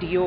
DO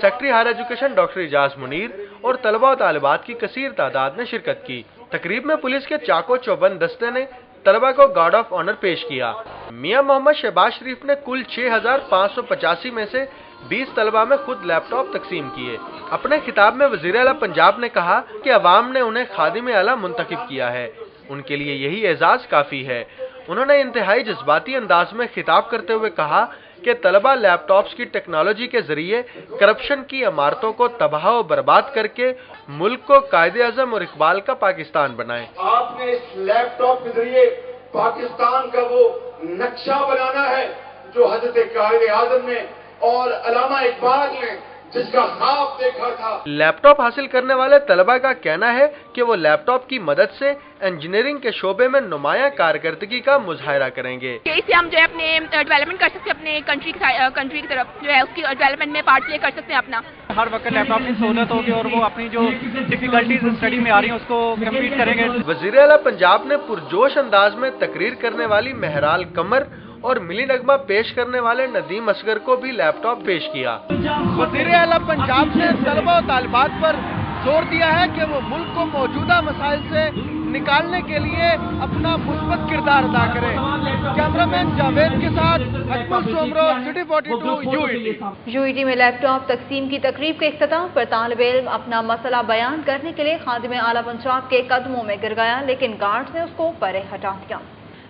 secretary higher education doctor Ejaz Munir اور طلبہ و طالبات کی کثیر تعداد نے شرکت کی۔ تقریب میں پولیس کے چاقو چوبند دستے نے طلبہ کو گارڈ آف آنر پیش کیا۔ میاں محمد شہباز شریف نے کل 6585 میں سے 20 طلبہ میں خود لیپ ٹاپ تقسیم کیے۔ اپنے خطاب میں وزیر اعلیٰ پنجاب نے کہا کہ عوام نے انہیں خادم اعلیٰ منتخب کیا ہے، ان کے لیے یہی اعزاز کافی ہے۔ انہوں نے انتہائی جذباتی انداز میں خطاب کرتے ہوئے کہا کہ طلبہ لیپ ٹاپس کی ٹیکنالوجی کے ذریعے کرپشن کی عمارتوں کو تباہ و برباد کر کے ملک کو قائد اعظم اور اقبال کا پاکستان بنائیں۔ آپ نے اس لیپ ٹاپ کے ذریعے پاکستان کا وہ نقشہ بنانا ہے جو حضرت قائد اعظم نے اور علامہ اقبال نے جس کا خواب دیکھا تھا۔ لیپ ٹاپ حاصل کرنے والے طلبہ کا کہنا ہے کہ وہ لیپ ٹاپ کی مدد سے انجینئرنگ کے شعبے میں نمایاں کارکردگی کا مظاہرہ کریں گے۔ اس سے ہم جو ہے اپنے ڈیولپمنٹ کر سکتے ہیں، اپنے کنٹری کی طرف جو ہے اس کی ڈیولپمنٹ میں پارٹ پلے کر سکتے ہیں اپنا۔ ہر وقت لیپ ٹاپ کی سہولت ہوگی اور وہ اپنی جو ڈیفیکلٹیز اسٹڈی میں آ رہی ہیں اس کو کمپلیٹ کریں گے۔ وزیر اعلیٰ پنجاب نے پرجوش انداز میں تقریر کرنے والی مہرال قمر اور ملی نغمہ پیش کرنے والے ندیم اصغر کو بھی لیپ ٹاپ پیش کیا۔ وزیر اعلیٰ پنجاب نے طلبہ و طالبات پر زور دیا ہے کہ وہ ملک کو موجودہ مسائل سے نکالنے کے لیے اپنا مثبت کردار ادا کریں۔ کیمرامین جاوید کے ساتھ Akmal Soomro, city 42 U E T میں لیپ ٹاپ تقسیم کی تقریب کے اختتام پر طالب علم اپنا مسئلہ بیان کرنے کے لیے خادم اعلیٰ پنجاب کے قدموں میں گر گیا، لیکن گارڈز نے اس کو پرے ہٹا دیا۔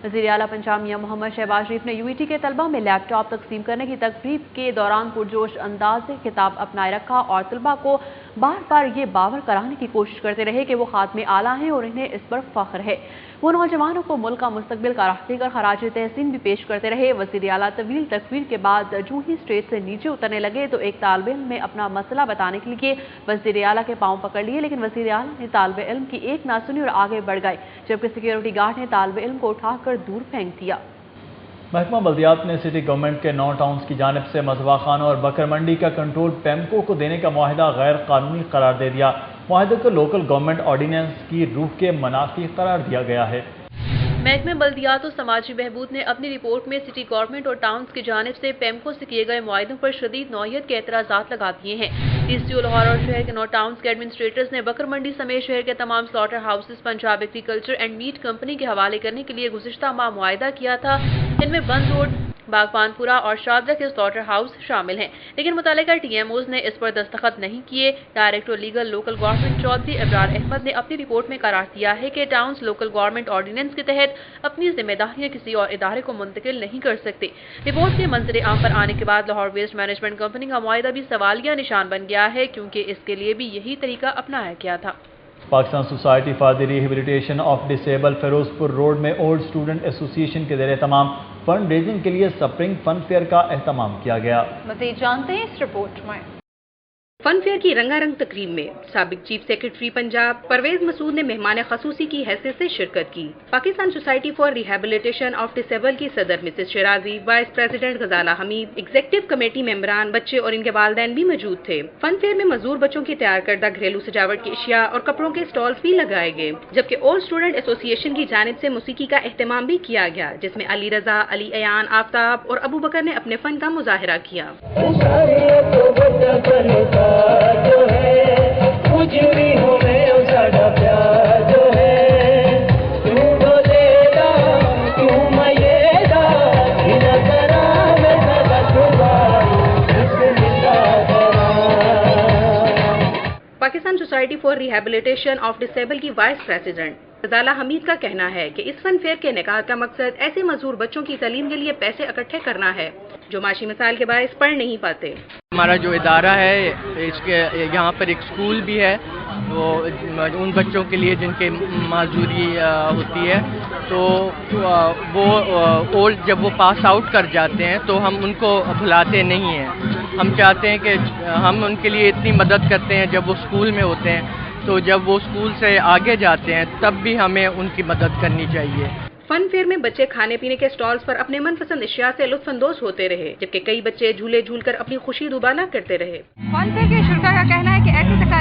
وزیر اعلیٰ پنجاب میاں محمد شہباز شریف نے یو ای ٹی کے طلبہ میں لیپ ٹاپ تقسیم کرنے کی تقریب کے دوران پرجوش انداز سے خطاب اپنائے رکھا اور طلبہ کو بار بار یہ باور کرانے کی کوشش کرتے رہے کہ وہ خاتم اعلیٰ ہیں اور انہیں اس پر فخر ہے۔ وہ نوجوانوں کو ملک کا مستقبل کا راہ دے کر خراج تحسین بھی پیش کرتے رہے۔ وزیر اعلیٰ طویل تقریر کے بعد جو ہی اسٹیج سے نیچے اترنے لگے تو ایک طالب علم نے اپنا مسئلہ بتانے کے لیے وزیر اعلیٰ کے پاؤں پکڑ لیے، لیکن وزیر اعلیٰ نے طالب علم کی ایک نہ سنی اور آگے بڑھ گئے، جبکہ سیکیورٹی گارڈ نے طالب علم کو اٹھا کر دور پھینک دیا۔ محکمہ بلدیات نے سٹی گورنمنٹ کے 9 ٹاؤنز کی جانب سے مذبح خانوں اور بکر منڈی کا کنٹرول پیمکو کو دینے کا معاہدہ غیر قانونی قرار دے دیا۔ معاہدے کو لوکل گورنمنٹ آرڈیننس کی روح کے منافی قرار دیا گیا ہے۔ محکمہ بلدیات و سماجی بہبود نے اپنی رپورٹ میں سٹی گورنمنٹ اور ٹاؤنز کی جانب سے پیمکو سے کیے گئے معاہدوں پر شدید نوعیت کے اعتراضات لگا دیے ہیں۔ ڈی سی او لاہور اور شہر کے 9 ٹاؤنز کے ایڈمنسٹریٹرز نے بکر منڈی سمیت شہر کے تمام slaughter houses Punjab agriculture and meat company کے حوالے کرنے کے لیے گزشتہ ماہ معاہدہ کیا تھا۔ ان میں بند روڈ، باغبان پورہ اور شادرہ کے سلاٹر ہاؤس شامل ہیں، لیکن متعلقہ ٹی ایم اوز نے اس پر دستخط نہیں کیے۔ Director legal local government Chaudhry Abrar Ahmed نے اپنی رپورٹ میں قرار دیا ہے کہ ٹاؤنز لوکل گورنمنٹ آرڈیننس کے تحت اپنی ذمہ داریاں کسی اور ادارے کو منتقل نہیں کر سکتے۔ رپورٹ کے منظر عام پر آنے کے بعد لاہور ویسٹ مینجمنٹ کمپنی کا معاہدہ بھی سوالیہ نشان بن گیا ہے، کیونکہ اس کے لیے بھی یہی طریقہ اپنایا گیا تھا۔ Pakistan society for the rehabilitation of disabled Ferozepur road میں اولڈ اسٹوڈنٹ ایسوسی ایشن کے زیر اہتمام فنڈ ریزنگ کے لیے سپرنگ فن فیئر کا اہتمام کیا گیا۔ مزید جانتے ہیں اس رپورٹ میں۔ فن فیئر کی رنگا رنگ تقریب میں سابق چیف سیکرٹری پنجاب پرویز مسعود نے مہمان خصوصی کی حیثیت سے شرکت کی۔ Pakistan society for rehabilitation of disable کی صدر مسز شرازی، وائس پریزیڈنٹ غزالہ حمید، ایگزیکٹو کمیٹی ممبران، بچے اور ان کے والدین بھی موجود تھے۔ فن فیئر میں معذور بچوں کی تیار کردہ گھریلو سجاوٹ کی اشیاء اور کپڑوں کے سٹالز بھی لگائے گئے، جبکہ اولڈ اسٹوڈنٹ ایسوسی ایشن کی جانب سے موسیقی کا اہتمام بھی کیا گیا، جس میں علی رضا، علی ایان، آفتاب اور ابو بکر نے اپنے فن کا مظاہرہ کیا۔ Pakistan society for rehabilitation of disable کی وائس پریزیڈنٹ غزالہ حمید کا کہنا ہے کہ اس فن فیئر کے انعقاد کا مقصد ایسے معذور بچوں کی تعلیم کے لیے پیسے اکٹھے کرنا ہے جو معاشی مسائل کے باعث پڑھ نہیں پاتے۔ ہمارا جو ادارہ ہے اس کے یہاں پر ایک اسکول بھی ہے، وہ ان بچوں کے لیے جن کے معذوری ہوتی ہے، تو وہ اولڈ جب وہ پاس آؤٹ کر جاتے ہیں تو ہم ان کو بھلاتے نہیں ہیں۔ ہم چاہتے ہیں کہ ہم ان کے لیے اتنی مدد کرتے ہیں جب وہ اسکول میں ہوتے ہیں، تو جب وہ اسکول سے آگے جاتے ہیں تب بھی ہمیں ان کی مدد کرنی چاہیے۔ فن فیئر میں بچے کھانے پینے کے سٹالز پر اپنے من پسند اشیاء سے لطف اندوز ہوتے رہے، جبکہ کئی بچے جھولے جھول کر اپنی خوشی دوبالا کرتے رہے۔ فن فیئر کے شرکا کا کہنا ہے کہ ایسی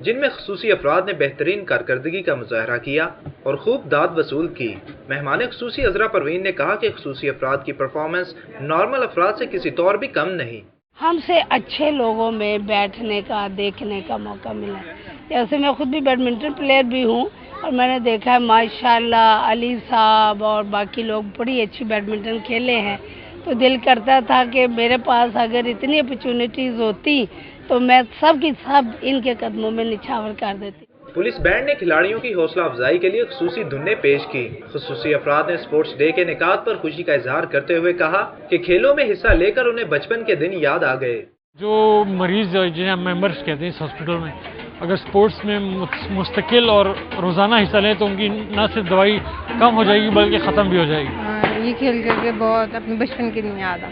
جن میں خصوصی افراد نے بہترین کارکردگی کا مظاہرہ کیا اور خوب داد وصول کی۔ مہمان خصوصی عذرا پروین نے کہا کہ خصوصی افراد کی پرفارمنس نارمل افراد سے کسی طور بھی کم نہیں۔ ہم سے اچھے لوگوں میں بیٹھنے کا دیکھنے کا موقع ملا، جیسے میں خود بھی بیڈمنٹن پلیئر بھی ہوں اور میں نے دیکھا ہے ماشاءاللہ علی صاحب اور باقی لوگ بڑی اچھی بیڈمنٹن کھیلے ہیں، تو دل کرتا تھا کہ میرے پاس اگر اتنی اپرچونٹیز ہوتی تو میں سب کی سب ان کے قدموں میں نچھاور کر دیتی۔ پولیس بینڈ نے کھلاڑیوں کی حوصلہ افزائی کے لیے خصوصی دھنیں پیش کی۔ خصوصی افراد نے اسپورٹس ڈے کے نکات پر خوشی کا اظہار کرتے ہوئے کہا کہ کھیلوں میں حصہ لے کر انہیں بچپن کے دن یاد آ گئے۔ جو مریض جنہیں ہم ممبرس کہتے ہیں اس ہاسپٹل میں، اگر اسپورٹس میں مستقل اور روزانہ حصہ لیں تو ان کی نہ صرف دوائی کم ہو جائے گی بلکہ ختم بھی ہو جائے گی۔ یہ کھیل کر کے بہت اپنے بچپن کے دن یاد آ۔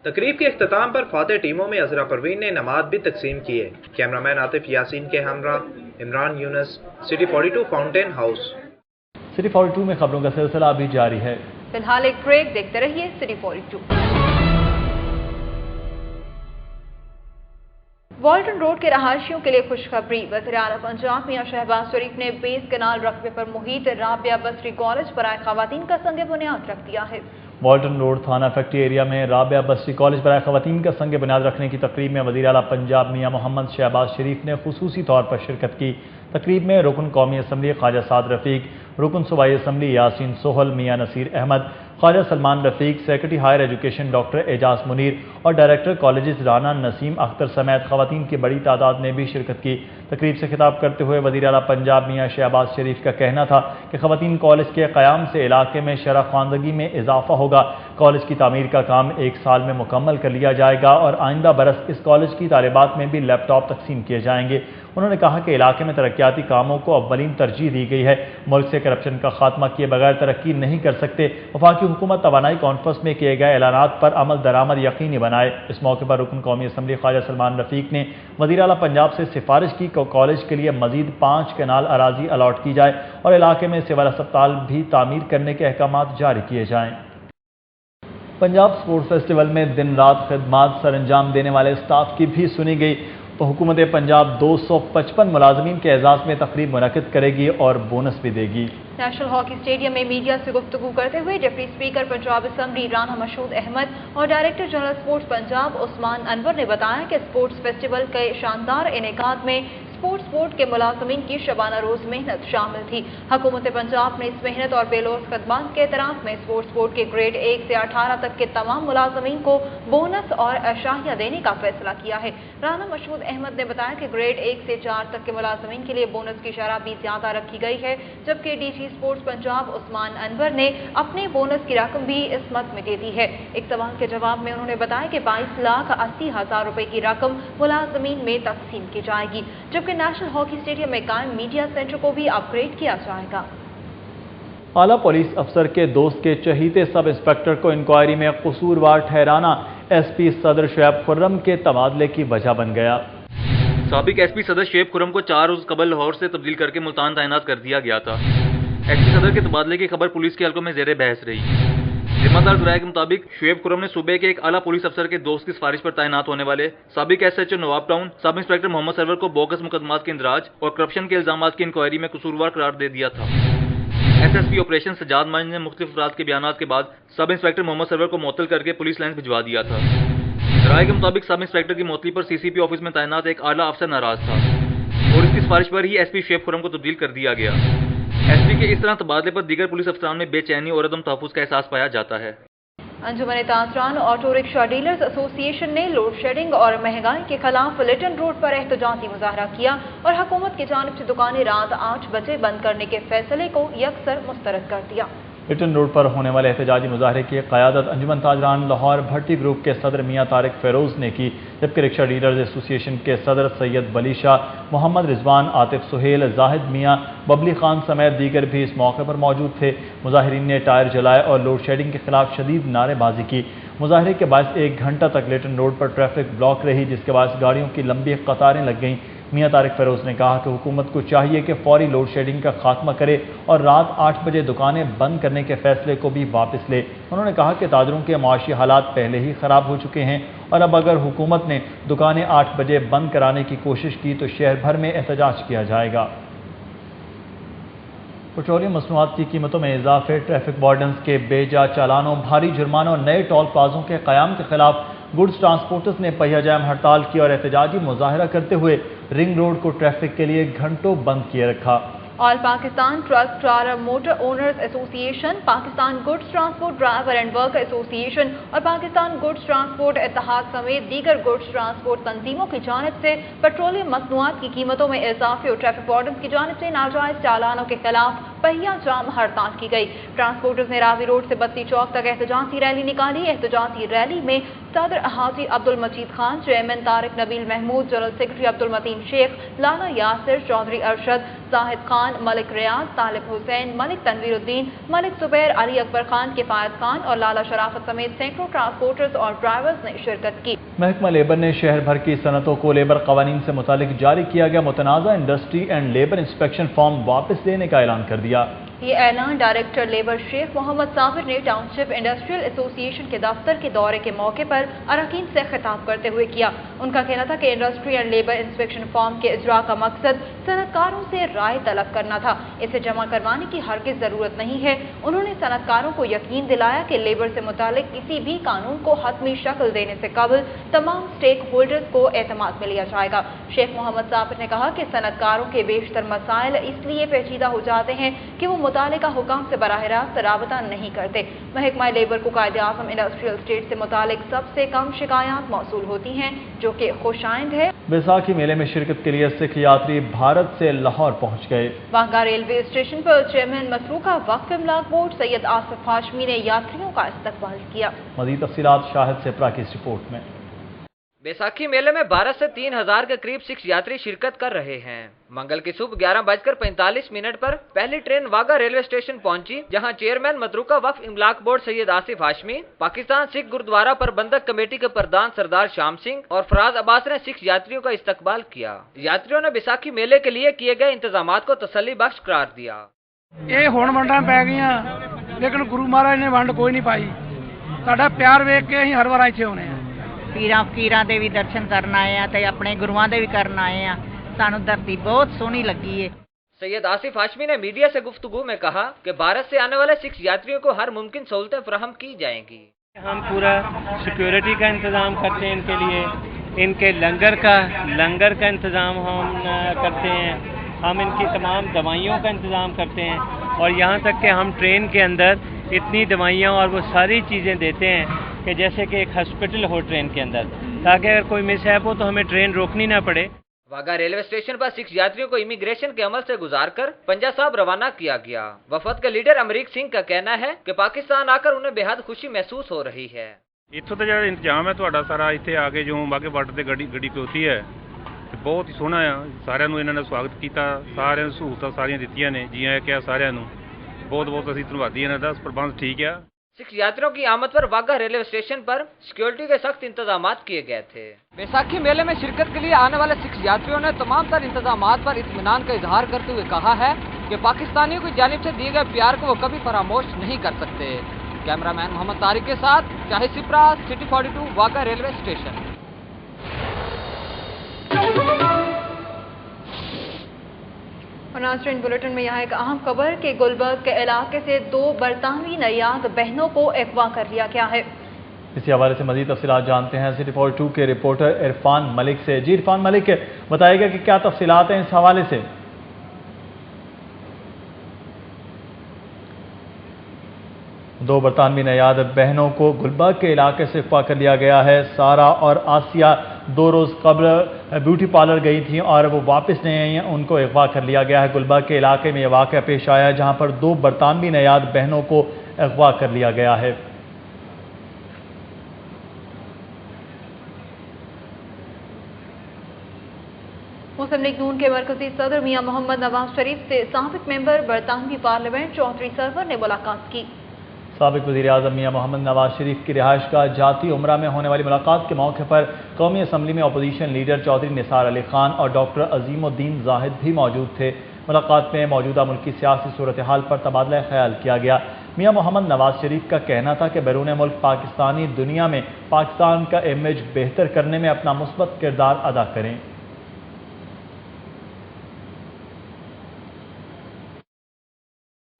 تقریب کے اختتام پر فاتح ٹیموں میں عذرا پروین نے انعامات بھی تقسیم کیے۔ کیمرامین عاطف یاسین کے ہمراہ عمران یونس، سٹی 42 فاؤنٹین ہاؤس۔ سٹی 42 میں خبروں کا سلسلہ ابھی جاری ہے۔ فی الحال ایک بریک، دیکھتے رہیے سٹی 42۔ والٹن روڈ کے رہائشیوں کے لیے خوشخبری، وزیر اعلیٰ پنجاب میاں شہباز شریف نے 20 کنال رقبے پر محیط رابعہ بصری کالج برائے خواتین کا سنگ بنیاد رکھ دیا ہے۔ والٹن روڈ تھانہ فیکٹری ایریا میں رابعہ بصری کالج برائے خواتین کا سنگ بنیاد رکھنے کی تقریب میں وزیر اعلیٰ پنجاب میاں محمد شہباز شریف نے خصوصی طور پر شرکت کی۔ تقریب میں رکن قومی اسمبلی خواجہ سعد رفیق، رکن صوبائی اسمبلی یاسین سہل، میاں نصیر احمد، خواجہ سلمان رفیق، سیکرٹری ہائر ایجوکیشن ڈاکٹر اعجاز منیر اور ڈائریکٹر کالجز رانا نسیم اختر سمیت خواتین کی بڑی تعداد نے بھی شرکت کی۔ تقریب سے خطاب کرتے ہوئے وزیر اعلیٰ پنجاب میاں شہباز شریف کا کہنا تھا کہ خواتین کالج کے قیام سے علاقے میں شرح خواندگی میں اضافہ ہوگا۔ کالج کی تعمیر کا کام 1 سال میں مکمل کر لیا جائے گا اور آئندہ برس اس کالج کی طالبات میں بھی لیپ ٹاپ تقسیم کیے جائیں گے۔ انہوں نے کہا کہ علاقے میں ترقیاتی کاموں کو اولین ترجیح دی گئی ہے، ملک سے کرپشن کا خاتمہ کیے بغیر ترقی نہیں کر سکتے۔ وفاقی حکومت توانائی کانفرنس میں کیے گئے اعلانات پر عمل درآمد یقینی بنائے۔ اس موقع پر رکن قومی اسمبلی خواجہ سلمان رفیق نے وزیر اعلیٰ پنجاب سے سفارش کی کہ کالج کے لیے مزید 5 کنال اراضی الاٹ کی جائے اور علاقے میں سول اسپتال بھی تعمیر کرنے کے احکامات جاری کیے جائیں۔ پنجاب سپورٹس فیسٹیول میں دن رات خدمات سر انجام دینے والے اسٹاف کی بھی سنی گئی تو حکومت پنجاب 255 ملازمین کے اعزاز میں تقریب منعقد کرے گی اور بونس بھی دے گی۔ نیشنل ہاکی اسٹیڈیم میں میڈیا سے گفتگو کرتے ہوئے deputy speaker Punjab assembly Rana Mashhood Ahmed اور director general sports Punjab Usman Anwar نے بتایا کہ اسپورٹس فیسٹیول کے شاندار انعقاد میں اسپورٹس بورڈ کے ملازمین کی شبانہ روز محنت شامل تھی۔ حکومت پنجاب نے اس محنت اور بے لوث خدمات کے اعتراف میں اسپورٹس بورڈ کے گریڈ 1 سے 18 تک کے تمام ملازمین کو بونس اور اشاہیہ دینے کا فیصلہ کیا ہے۔ رانا مشہود احمد نے بتایا کہ گریڈ 1 سے 4 تک کے ملازمین کے لیے بونس کی شرح بھی زیادہ رکھی گئی ہے، جبکہ D G sports Punjab Usman Anwar نے اپنے بونس کی رقم بھی اس مد میں دے دی ہے۔ ایک سوال کے جواب میں انہوں نے بتایا کہ 22,80,000 روپے کی رقم ملازمین میں تقسیم کی جائے گی، جبکہ نیشنل ہاکی اسٹیڈیم میں قائم میڈیا سینٹر کو بھی اپ گریڈ کیا جائے گا۔ اعلیٰ پولیس افسر کے دوست کے چہیتے سب انسپکٹر کو انکوائری میں قصوروار ٹھہرانا ایس پی صدر شعیب خرم کے تبادلے کی وجہ بن گیا۔ سابق ایس پی صدر شعیب خرم کو 4 روز قبل لاہور سے تبدیل کر کے ملتان تعینات کر دیا گیا تھا۔ ایس پی صدر کے تبادلے کی خبر پولیس کے حلقوں میں زیر بحث رہی۔ ذمہ دار ذرائع کے مطابق شعیب خرم نے صوبے کے ایک اعلیٰ پولیس افسر کے دوست کی سفارش پر تعینات ہونے والے سابق ایس ایچ او نواب ٹاؤن سب انسپکٹر محمد سرور کو بوگس مقدمات کے اندراج اور کرپشن کے الزامات کی انکوائری میں قصوروار قرار دے دیا تھا۔ S S P operation Sajjad Manj نے مختلف افراد کے بیانات کے بعد سب انسپکٹر محمد سرور کو معطل کر کے پولیس لائنز بھجوا دیا تھا۔ ذرائع کے مطابق سب انسپکٹر کی معطلی پر سی سی پی آفس میں تعینات ایک اعلیٰ افسر ناراض تھا اور اس کی سفارش پر ہی ایس پی شعیب خرم کو تبدیل کر دیا گیا۔ ایس پی کے اس طرح تبادلے پر دیگر پولیس افسران میں بے چینی اور عدم تحفظ کا احساس پایا جاتا ہے۔ انجمن تاجران آٹو رکشا ڈیلرز ایسوسی ایشن نے لوڈ شیڈنگ اور مہنگائی کے خلاف لٹن روڈ پر احتجاجی مظاہرہ کیا اور حکومت کی جانب سے دکانیں رات 8 بجے بند کرنے کے فیصلے کو یکسر مسترد کر دیا۔ لٹن روڈ پر ہونے والے احتجاجی مظاہرے کی قیادت انجمن تاجران لاہور بھٹی گروپ کے صدر میاں طارق فیروز نے کی، جبکہ رکشا ڈیلرز ایسوسی ایشن کے صدر سید ولی شاہ، محمد رضوان، عاطف سہیل، زاہد میاں، ببلی خان سمیت دیگر بھی اس موقع پر موجود تھے۔ مظاہرین نے ٹائر جلائے اور لوڈ شیڈنگ کے خلاف شدید نعرے بازی کی۔ مظاہرے کے باعث 1 گھنٹہ تک لیٹن روڈ پر ٹریفک بلاک رہی، جس کے باعث گاڑیوں کی لمبی قطاریں لگ گئیں۔ میاں طارق فیروز نے کہا کہ حکومت کو چاہیے کہ فوری لوڈ شیڈنگ کا خاتمہ کرے اور رات 8 بجے دکانیں بند کرنے کے فیصلے کو بھی واپس لے۔ انہوں نے کہا کہ تاجروں کے معاشی حالات پہلے ہی خراب ہو چکے ہیں اور اب اگر حکومت نے دکانیں 8 بجے بند کرانے کی کوشش کی تو شہر بھر میں احتجاج کیا جائے گا۔ پیٹرولیم مصنوعات کی قیمتوں میں اضافے، ٹریفک وارڈنز کے بے جا چالانوں، بھاری جرمانوں اور نئے ٹول پلازوں کے قیام کے خلاف گڈز ٹرانسپورٹرز نے پہیہ جام ہڑتال کی اور احتجاجی مظاہرہ کرتے ہوئے رنگ روڈ کو ٹریفک کے لیے گھنٹوں بند کیے رکھا۔ All Pakistan truck trailer motor owners association, Pakistan goods transport driver and worker association اور پاکستان گڈز ٹرانسپورٹ اتحاد سمیت دیگر گڈز ٹرانسپورٹ تنظیموں کی جانب سے پیٹرولیم مصنوعات کی قیمتوں میں اضافے اور ٹریفک وارڈنز کی جانب سے ناجائز چالانوں کے خلاف پہیہ جام ہڑتال کی گئی۔ ٹرانسپورٹرز نے راوی روڈ سے بتی چوک تک احتجاجی ریلی نکالی۔ احتجاجی ریلی میں صدر حاجی عبدالمجید خان، چیئرمین طارق نبیل محمود، جنرل سیکرٹری عبدالمتین شیخ، لالا یاسر، چودھری ارشد، زاہد خان، ملک ریاض، طالب حسین، ملک تنویر الدین، ملک زبیر، علی اکبر خان، کفایت خان اور لالا شرافت سمیت سینکڑوں ٹرانسپورٹرز اور ڈرائیورز نے شرکت کی۔ محکمہ لیبر نے شہر بھر کی صنعتوں کو لیبر قوانین سے متعلق جاری کیا گیا متنازع industry and labour inspection form واپس لینے کا اعلان کر دیا۔ یہ اعلان ڈائریکٹر لیبر شیخ محمد صابر نے ٹاؤن شپ انڈسٹریل ایسوسی ایشن کے دفتر کے دورے کے موقع پر اراکین سے خطاب کرتے ہوئے کیا۔ ان کا کہنا تھا کہ industry and labour inspection form کے اجرا کا مقصد صنعت کاروں سے رائے طلب کرنا تھا، اسے جمع کروانے کی ہرگز ضرورت نہیں ہے۔ انہوں نے صنعت کاروں کو یقین دلایا کہ لیبر سے متعلق کسی بھی قانون کو حتمی شکل دینے سے قبل تمام سٹیک ہولڈرز کو اعتماد میں لیا جائے گا۔ شیخ محمد صابر نے کہا کہ صنعت کاروں کے بیشتر مسائل اس لیے پیچیدہ ہو جاتے ہیں کہ وہ متعلقہ حکام سے براہ راست رابطہ نہیں کرتے۔ محکمہ لیبر کو قائد اعظم انڈسٹریل اسٹیٹ سے متعلق سب سے کم شکایات موصول ہوتی ہیں، جو کہ خوشائند ہے۔ بیساکھی میلے میں شرکت کے لیے سکھ یاتری بھارت سے لاہور پہنچ گئے۔ واہگہ ریلوے اسٹیشن پر چیئرمین مسروقہ وقف املاک بورڈ سید آصف ہاشمی نے یاتریوں کا استقبال کیا۔ مزید تفصیلات شاہد سپرا کی اس رپورٹ میں۔ بیساکھی میلے میں 12 سے 3000 کے قریب سکھ یاتری شرکت کر رہے ہیں۔ منگل کی صبح 11:45 پر پہلی ٹرین واہگہ ریلوے اسٹیشن پہنچی، جہاں چیئرمین متروکہ وقف املاک بورڈ سید آصف ہاشمی، پاکستان سکھ گردوارہ پربندھک کمیٹی کے پردھان سردار شام سنگھ اور فراز عباس نے سکھ یاتریوں کا استقبال کیا۔ یاتریوں نے بیساکھی میلے کے لیے کیے گئے انتظامات کو تسلی بخش قرار دیا۔ یہ ہون ونڈاں پی گئیاں لیکن گرو مہاراج نے ونڈ کوئی نہیں پائی۔ ساڈا پیار ویکھ کے اسی ہر وار ਇੱਥੇ ਆਉਨੇ ਆ। ਪੀਰਾਂ ਫਕੀਰਾਂ ਦੇ ਵੀ ਦਰਸ਼ਨ ਕਰਨ ਆਏ ਆ ਤੇ ਆਪਣੇ ਗੁਰੂਆਂ ਦੇ ਵੀ ਕਰਨ ਆਏ ਆ। ਸਾਨੂੰ ਧਰਤੀ ਬਹੁਤ ਸੋਹਣੀ ਲੱਗੀ ਏ। سید آصف ہاشمی نے میڈیا سے گفتگو میں کہا کہ بھارت سے آنے والے سکھ یاتریوں کو ہر ممکن سہولتیں فراہم کی جائیں گی۔ ہم پورا سیکیورٹی کا انتظام کرتے ہیں ان کے لیے، ان کے لنگر کا انتظام ہم کرتے ہیں، ہم ان کی تمام دوائیوں کا انتظام کرتے ہیں اور یہاں تک کہ ہم ٹرین کے اندر اتنی دوائیاں اور وہ ساری چیزیں دیتے ہیں کہ جیسے کہ ایک ہاسپٹل ہو ٹرین کے اندر، تاکہ اگر کوئی مس ہیپ ہو تو ہمیں ٹرین روکنی نہ پڑے۔ واہگہ ریلوے اسٹیشن پر سکھ یاتریوں کو امیگریشن کے عمل سے گزار کر پنجا صاحب روانہ کیا گیا۔ وفد کے لیڈر امریک سنگھ کا کہنا ہے کہ پاکستان آ کر انہیں بے حد خوشی محسوس ہو رہی ہے۔ ਇੱਥੋਂ ਦਾ ਜਿਹੜਾ ਇੰਤਜ਼ਾਮ ਹੈ ਤੁਹਾਡਾ ਸਾਰਾ ਇੱਥੇ ਆ ਕੇ ਜੋ ਵਾਹਗੇ ਬਾਰਡਰ ਤੇ ਗੱਡੀ ਖਲੋਤੀ ਹੈ ਤੇ ਬਹੁਤ ਹੀ ਸੋਹਣਾ ਆ। ਸਾਰਿਆਂ ਨੂੰ ਇਹਨਾਂ ਨੇ ਸਵਾਗਤ ਕੀਤਾ, ਸਾਰਿਆਂ ਨੂੰ ਸਹੂਲਤਾਂ ਸਾਰੀਆਂ ਦਿੱਤੀਆਂ ਨੇ, ਜੀ ਆਇਆਂ ਕਿਹਾ ਸਾਰਿਆਂ ਨੂੰ। ਬਹੁਤ ਬਹੁਤ ਅਸੀਂ ਧੰਨਵਾਦੀ ਇਹਨਾਂ ਦਾ, ਪ੍ਰਬੰਧ ਠੀਕ ਆ। سکھ یاتریوں کی آمد پر واہگہ ریلوے اسٹیشن پر سیکیورٹی کے سخت انتظامات کیے گئے تھے۔ بیساکھی میلے میں شرکت کے لیے آنے والے سکھ یاتریوں نے تمام تر انتظامات پر اطمینان کا اظہار کرتے ہوئے کہا ہے کہ پاکستانیوں کی جانب سے دیے گئے پیار کو وہ کبھی فراموش نہیں کر سکتے۔ کیمرہ مین محمد طارق کے ساتھ شاہد سپرا، سٹی 42 واہگہ ریلوے اسٹیشن۔ ناظرین بلیٹن میں یہاں ایک اہم خبر کہ گلبرگ کے علاقے سے 2 برطانوی نیاد بہنوں کو اغوا کر لیا گیا ہے۔ اسی حوالے سے مزید تفصیلات جانتے ہیں سٹی 42 کے رپورٹر عرفان ملک سے۔ جی عرفان ملک، بتائے گا کہ کیا تفصیلات ہیں اس حوالے سے؟ 2 برطانوی نیاد بہنوں کو گلبرگ کے علاقے سے اغوا کر لیا گیا ہے۔ سارا اور آسیہ 2 روز قبل بیوٹی پارلر گئی تھیں اور وہ واپس نہیں آئی ہیں، ان کو اغوا کر لیا گیا ہے۔ گلبرگ کے علاقے میں یہ واقعہ پیش آیا ہے جہاں پر 2 برطانوی نیاد بہنوں کو اغوا کر لیا گیا ہے۔ مسلم لیگ نون کے مرکزی صدر میاں محمد نواز شریف سے سابق ممبر برطانوی پارلیمنٹ چودھری سرور نے ملاقات کی۔ سابق وزیر اعظم میاں محمد نواز شریف کی رہائش گاہ جاتی عمرہ میں ہونے والی ملاقات کے موقع پر قومی اسمبلی میں اپوزیشن لیڈر چودھری نثار علی خان اور ڈاکٹر عظیم الدین زاہد بھی موجود تھے۔ ملاقات میں موجودہ ملک کی سیاسی صورتحال پر تبادلہ خیال کیا گیا۔ میاں محمد نواز شریف کا کہنا تھا کہ بیرون ملک پاکستانی دنیا میں پاکستان کا امیج بہتر کرنے میں اپنا مثبت کردار ادا کریں۔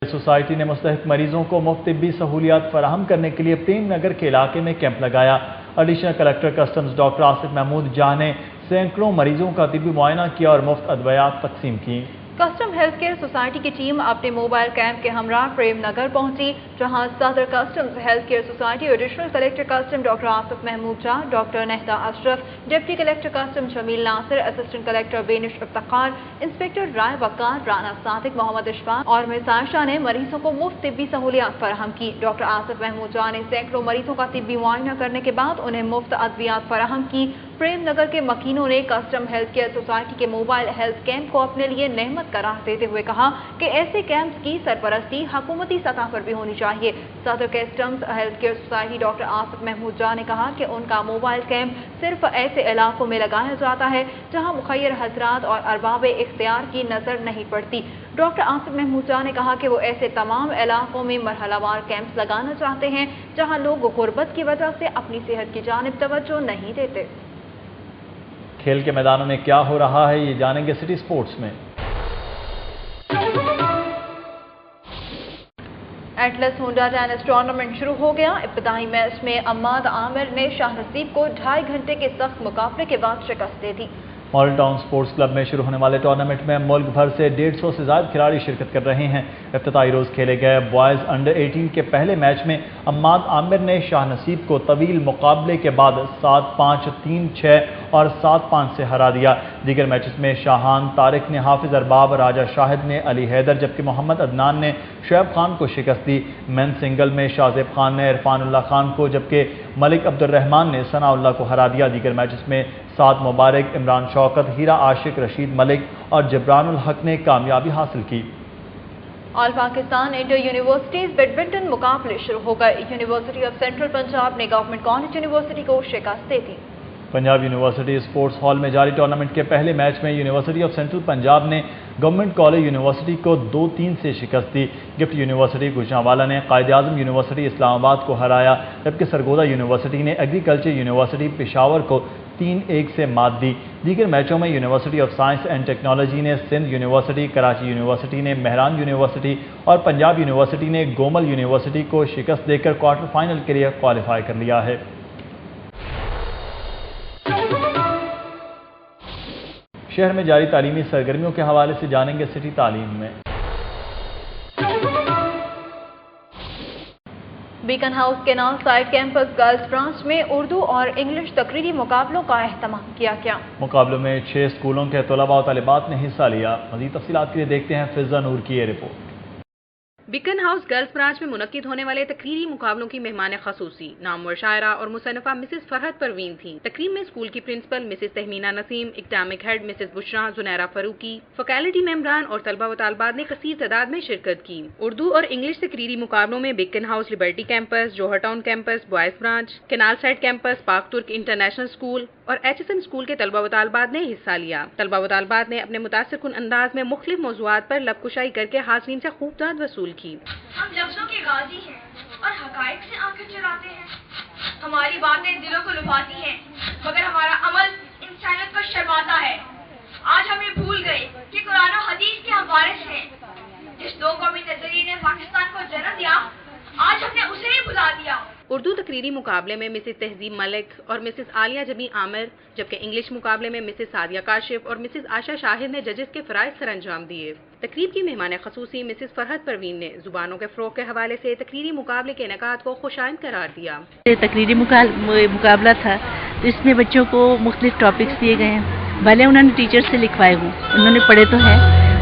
سوسائٹی نے مستحق مریضوں کو مفت طبی سہولیات فراہم کرنے کے لیے پریم نگر کے علاقے میں کیمپ لگایا۔ Additional collector customs doctor Asif Mahmood Jah نے سینکڑوں مریضوں کا طبی معائنہ کیا اور مفت ادویات تقسیم کی۔ کسٹم ہیلتھ کیئر سوسائٹی کی ٹیم اپنے موبائل کیمپ کے ہمراہ پریم نگر پہنچی، جہاں صدر customs health care society additional collector custom doctor Asif Mahmood Jan, doctor Nahida Ashraf, deputy collector custom Jamil Nasir, assistant collector Benish Iftikhar, inspector Rai Waqar, Rana Sadiq, Muhammad Ishfaq اور مس عائشہ نے مریضوں کو مفت طبی سہولیات فراہم کی۔ ڈاکٹر آصف محمود جاں نے سینکڑوں مریضوں کا طبی معائنہ کرنے کے بعد انہیں مفت ادویات فراہم کی۔ پریم نگر کے مکینوں نے کسٹم ہیلتھ کیئر سوسائٹی کے موبائل ہیلتھ کیمپ کو اپنے لیے نعمت قرار دیتے ہوئے کہا کہ ایسے کیمپس کی سرپرستی حکومتی سطح پر بھی ہونی چاہیے۔ صدر customs health care society doctor Asif Mahmood Jah نے کہا کہ ان کا موبائل کیمپ صرف ایسے علاقوں میں لگایا جاتا ہے جہاں مخیر حضرات اور ارباب اختیار کی نظر نہیں پڑتی۔ ڈاکٹر آصف محمود جاں نے کہا کہ وہ ایسے تمام علاقوں میں مرحلہ وار کیمپس لگانا چاہتے ہیں جہاں لوگ غربت کی وجہ سے اپنی صحت کی جانب توجہ نہیں دیتے۔ کھیل کے میدانوں میں کیا ہو رہا ہے یہ جانیں گے سٹی سپورٹس میں۔ ایٹلس ہونڈا ٹینس ٹورنامنٹ شروع ہو گیا۔ ابتدائی میچ میں عماد عامر نے شاہ نصیب کو 2.5 گھنٹے کے سخت مقابلے کے بعد شکست دے دی۔ ماڈل ٹاؤن سپورٹس کلب میں شروع ہونے والے ٹورنامنٹ میں ملک بھر سے 150 سے زائد کھلاڑی شرکت کر رہے ہیں۔ افتتاحی روز کھیلے گئے بوائز انڈر 18 کے پہلے میچ میں عماد عامر نے شاہ نصیب کو طویل مقابلے کے بعد 7-5، 3-6 اور 7-5 سے ہرا دیا۔ دیگر میچز میں شاہان طارق نے حافظ ارباب، راجہ شاہد نے علی حیدر جبکہ محمد عدنان نے شعیب خان کو شکست دی۔ مین سنگل میں شاہزیب خان نے عرفان اللہ خان کو جبکہ ملک عبد الرحمان نے ثناء اللہ کو ہرا دیا۔ دیگر میچز میں سعد مبارک، عمران شوکت، ہیرا عاشق، رشید ملک اور جبران الحق نے کامیابی حاصل کی۔ آل پاکستان انٹر یونیورسٹیز بیڈمنٹن مقابلے شروع ہو گئے۔ یونیورسٹی آف سینٹرل پنجاب نے گورنمنٹ کالج یونیورسٹی کو شکست دے دی۔ پنجاب یونیورسٹی اسپورٹس ہال میں جاری ٹورنامنٹ کے پہلے میچ میں یونیورسٹی آف سینٹرل پنجاب نے گورنمنٹ کالج یونیورسٹی کو 2-3 سے شکست دی۔ گفٹ یونیورسٹی گوجرانوالہ نے قائد اعظم یونیورسٹی اسلام آباد کو ہرایا جبکہ سرگودا یونیورسٹی نے ایگریکلچر یونیورسٹی پشاور کو 3-1 سے مات دی۔ دیگر میچوں میں university of science and technology نے سندھ یونیورسٹی، کراچی یونیورسٹی نے مہران یونیورسٹی اور پنجاب یونیورسٹی نے گومل یونیورسٹی کو شکست دے کر کوارٹر فائنل کے لیے کوالیفائی کر لیا ہے۔ شہر میں جاری تعلیمی سرگرمیوں کے حوالے سے جانیں گے سٹی تعلیم میں۔ Beaconhouse canal side campus girls branch میں اردو اور انگلش تقریری مقابلوں کا اہتمام کیا گیا۔ مقابلوں میں 6 اسکولوں کے طلباء و طالبات نے حصہ لیا۔ مزید تفصیلات کے لیے دیکھتے ہیں فضا نور کی یہ report. Beaconhouse girls branch میں منعقد ہونے والے تقریری مقابلوں کی مہمان خصوصی نامور شاعرہ اور مصنفہ مسز فرحت پروین تھیں۔ تقریب میں اسکول کی پرنسپل مسز تہمینہ نسیم، اکیڈمک ہیڈ مسز بشرا زنیرہ فاروقی، فیکلٹی ممبران اور طلبہ و طالبات نے کثیر تعداد میں شرکت کی۔ اردو اور انگلش تقریری مقابلوں میں Beaconhouse Liberty campus, Johar town campus, boys branch, canal side campus, Pak Turk international school اور ایچ ایس این اسکول کے طلبہ و طالبات نے حصہ لیا۔ طلبہ و طالبات نے اپنے متاثر کن انداز میں مختلف موضوعات پر لب کشائی کر کے حاضرین سے خوب داد وصول کی۔ ہم لفظوں کے غازی ہیں اور حقائق سے آنکھیں چراتے ہیں۔ ہماری باتیں دلوں کو لبھاتی ہیں مگر ہمارا عمل انسانیت کو شرماتا ہے۔ آج ہم یہ بھول گئے کہ قرآن و حدیث کے ہم وارث ہیں۔ جس دو قومی نظریے نے پاکستان کو جنم دیا آج ہم نے اسے ہی بھلا دیا۔ اردو تقریری مقابلے میں مسز تہذیب ملک اور مسز عالیہ جمی عامر جبکہ انگلش مقابلے میں مسز سعدیہ کاشف اور مسز عائشہ شاہد نے ججز کے فرائض سر انجام دیے۔ تقریب کی مہمان خصوصی مسز فرحت پروین نے زبانوں کے فروغ کے حوالے سے تقریری مقابلے کے انعقاد کو خوشائند قرار دیا۔ تقریری مقابلہ تھا تو اس میں بچوں کو مختلف ٹاپکس دیے گئے ہیں، بھلے انہوں نے ٹیچر سے لکھوائے ہوں، انہوں نے پڑھے تو ہیں